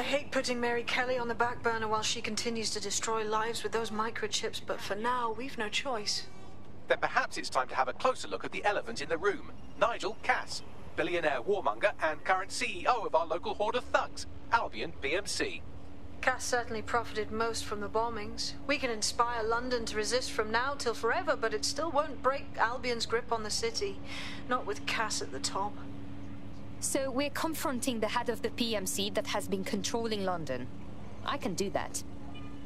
hate putting Mary Kelly on the back burner while she continues to destroy lives with those microchips, but for now, we've no choice. Then perhaps it's time to have a closer look at the elephant in the room. Nigel Cass, billionaire warmonger and current CEO of our local horde of thugs, Albion PMC. Cass certainly profited most from the bombings. We can inspire London to resist from now till forever, but it still won't break Albion's grip on the city. Not with Cass at the top. So we're confronting the head of the PMC that has been controlling London. I can do that.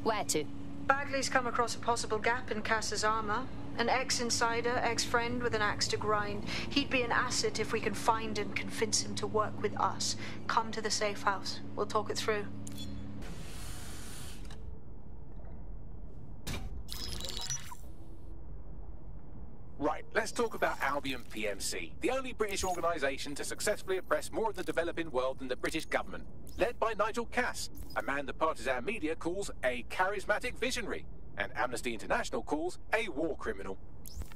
Where to? Bagley's come across a possible gap in Cass's armor. An ex-insider, ex-friend with an axe to grind. He'd be an asset if we can find and convince him to work with us. Come to the safe house. We'll talk it through. Right, let's talk about Albion PMC, the only British organisation to successfully oppress more of the developing world than the British government. Led by Nigel Cass, a man the partisan media calls a charismatic visionary, and Amnesty International calls a war criminal.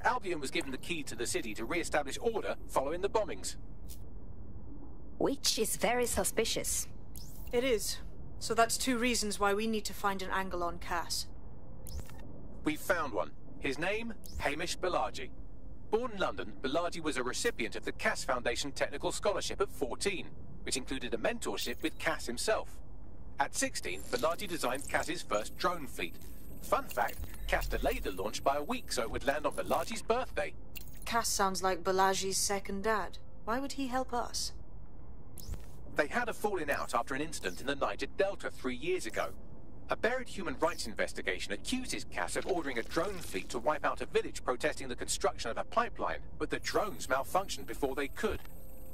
Albion was given the key to the city to re-establish order following the bombings. Which is very suspicious. It is. So that's two reasons why we need to find an angle on Cass. We've found one. His name, Hamish Balaji. Born in London, Balaji was a recipient of the Cass Foundation Technical Scholarship at 14, which included a mentorship with Cass himself. At 16, Balaji designed Cass's first drone fleet. Fun fact, Cass delayed the launch by a week so it would land on Balaji's birthday. Cass sounds like Balaji's second dad. Why would he help us? They had a falling out after an incident in the Niger Delta 3 years ago. A buried human rights investigation accuses Cass of ordering a drone fleet to wipe out a village protesting the construction of a pipeline, but the drones malfunctioned before they could.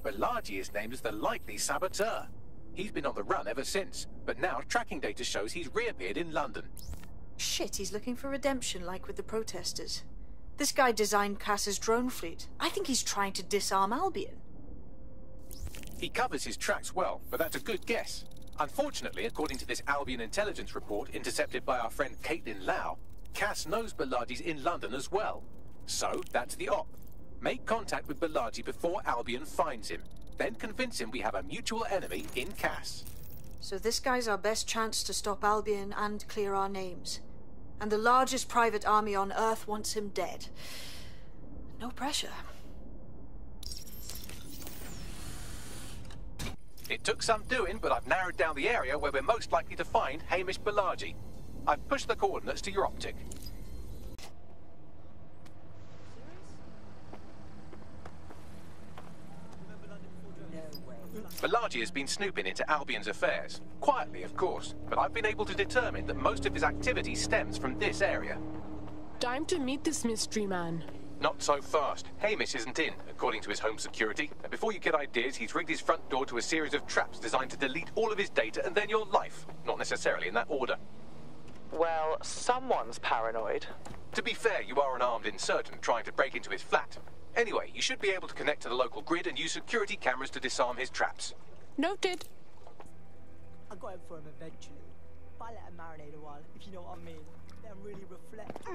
Balaji is named as the likely saboteur. He's been on the run ever since, but now tracking data shows he's reappeared in London. Shit, he's looking for redemption like with the protesters. This guy designed Cass's drone fleet. I think he's trying to disarm Albion. He covers his tracks well, but that's a good guess. Unfortunately, according to this Albion intelligence report intercepted by our friend Caitlin Lau, Cass knows Balaji's in London as well. So, that's the op. Make contact with Balaji before Albion finds him. Then convince him we have a mutual enemy in Cass. So this guy's our best chance to stop Albion and clear our names. And the largest private army on Earth wants him dead. No pressure. It took some doing, but I've narrowed down the area where we're most likely to find Hamish Balaji. I've pushed the coordinates to your optic. Balaji has been snooping into Albion's affairs. Quietly, of course, but I've been able to determine that most of his activity stems from this area. Time to meet this mystery man. Not so fast. Hamish isn't in, according to his home security. And before you get ideas, he's rigged his front door to a series of traps designed to delete all of his data and then your life. Not necessarily in that order. Well, someone's paranoid. To be fair, you are an armed insurgent trying to break into his flat. Anyway, you should be able to connect to the local grid and use security cameras to disarm his traps. Noted. I got him for him eventually. But I let him marinate a while, if you know what I mean. Let him really reflect.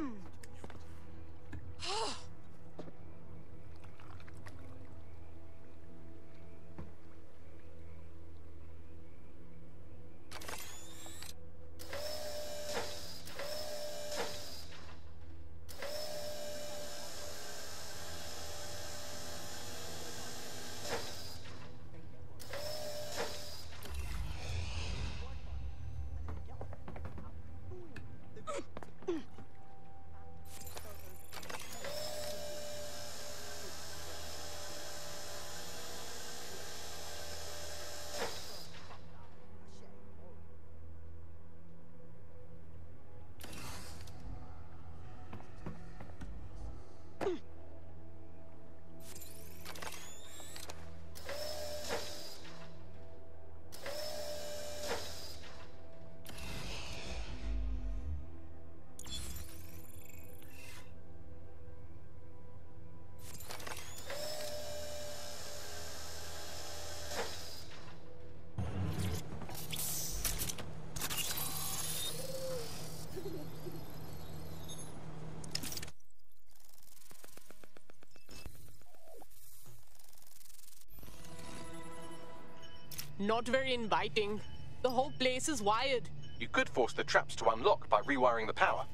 Not very inviting. The whole place is wired. You could force the traps to unlock by rewiring the power.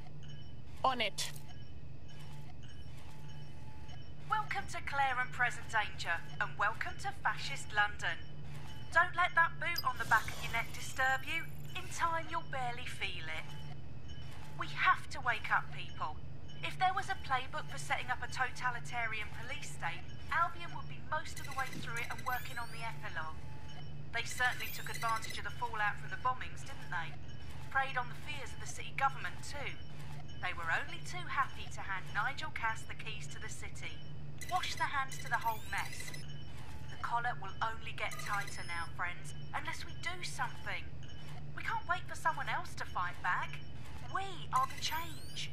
On it. Welcome to Claire and Present Danger, and welcome to Fascist London. Don't let that boot on the back of your neck disturb you. In time, you'll barely feel it. We have to wake up people. If there was a playbook for setting up a totalitarian police state, Albion would be most of the way through it and working on the epilogue. They certainly took advantage of the fallout from the bombings, didn't they? Preyed on the fears of the city government too. They were only too happy to hand Nigel Cass the keys to the city. Wash the hands to the whole mess. The collar will only get tighter now, friends, unless we do something. We can't wait for someone else to fight back. We are the change.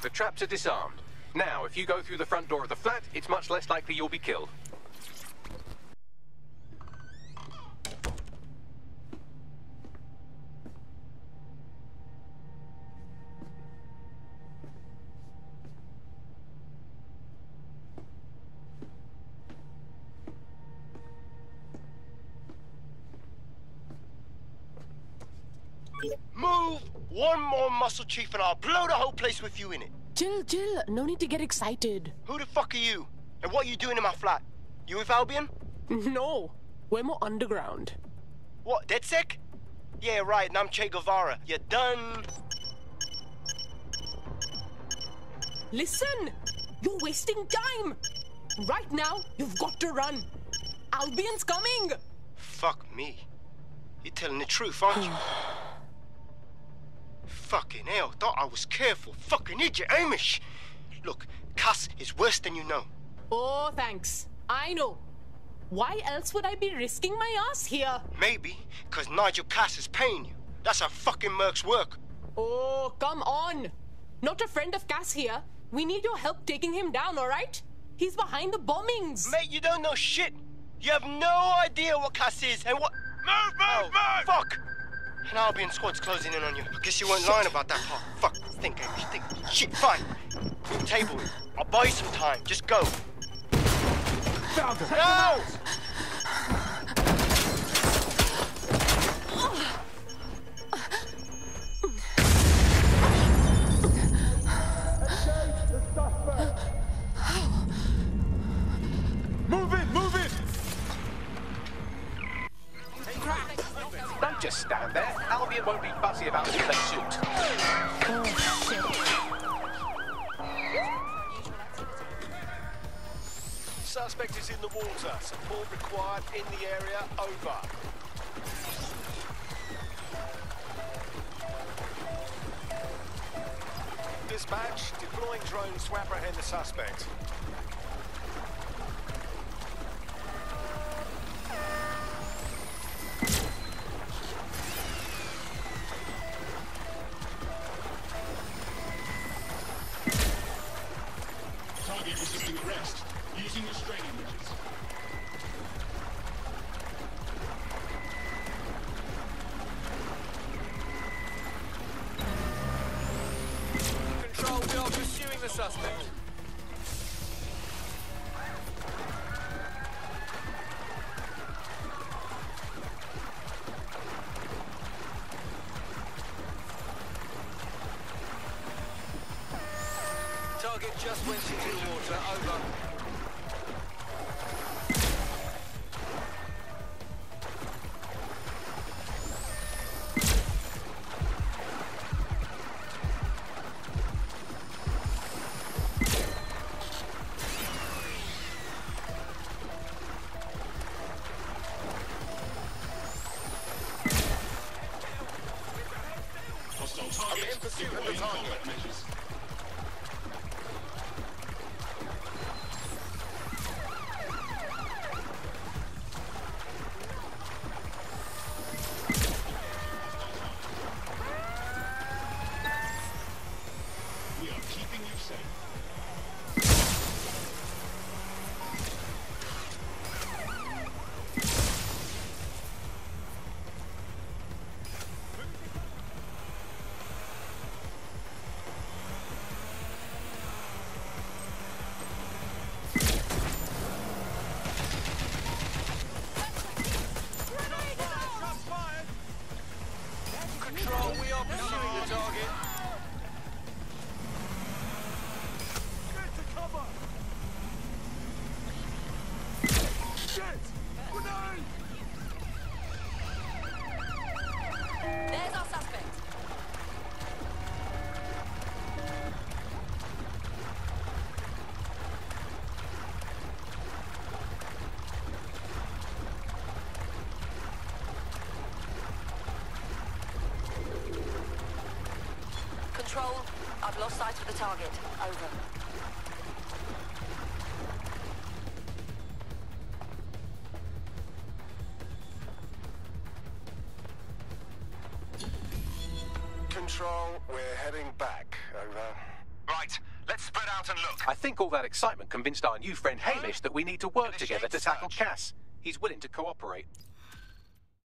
The traps are disarmed. Now, if you go through the front door of the flat, it's much less likely you'll be killed. Move! One more muscle, Chief, and I'll blow the whole place with you in it. Chill. No need to get excited. Who the fuck are you? And what are you doing in my flat? You with Albion? No, we're more underground. What, DedSec? Yeah, right, and I'm Che Guevara. You done? Listen! You're wasting time! Right now, you've got to run. Albion's coming! Fuck me. You're telling the truth, aren't you? Fucking hell, thought I was careful. Fucking idiot, Amish! Look, Cass is worse than you know. Oh, thanks. I know. Why else would I be risking my ass here? Maybe, because Nigel Cass is paying you. That's how fucking mercs work. Oh, come on. Not a friend of Cass here. We need your help taking him down, alright? He's behind the bombings. Mate, you don't know shit. You have no idea what Cass is and what... Move! Fuck! An Albion squad's closing in on you. I guess you weren't lying about that part. Fuck, think. Shit, fine. Move table. I'll buy you some time. Just go. No! Move it! Don't just stand there. Albion won't be fussy about who they shoot. Oh, shit. Suspect is in the water. Support required in the area. Over. Dispatch, deploying drone to apprehend the suspect. the suspect. Target just went into the water. Over. I'm in pursuit of the target. We are keeping you safe. Control, we are pursuing the target. Get to cover! Shit! Grenade! There's our suspect. Control, I've lost sight of the target. Over. Control, we're heading back. Over. Right, let's spread out and look. I think all that excitement convinced our new friend Hamish that we need to work together to tackle Cass. He's willing to cooperate.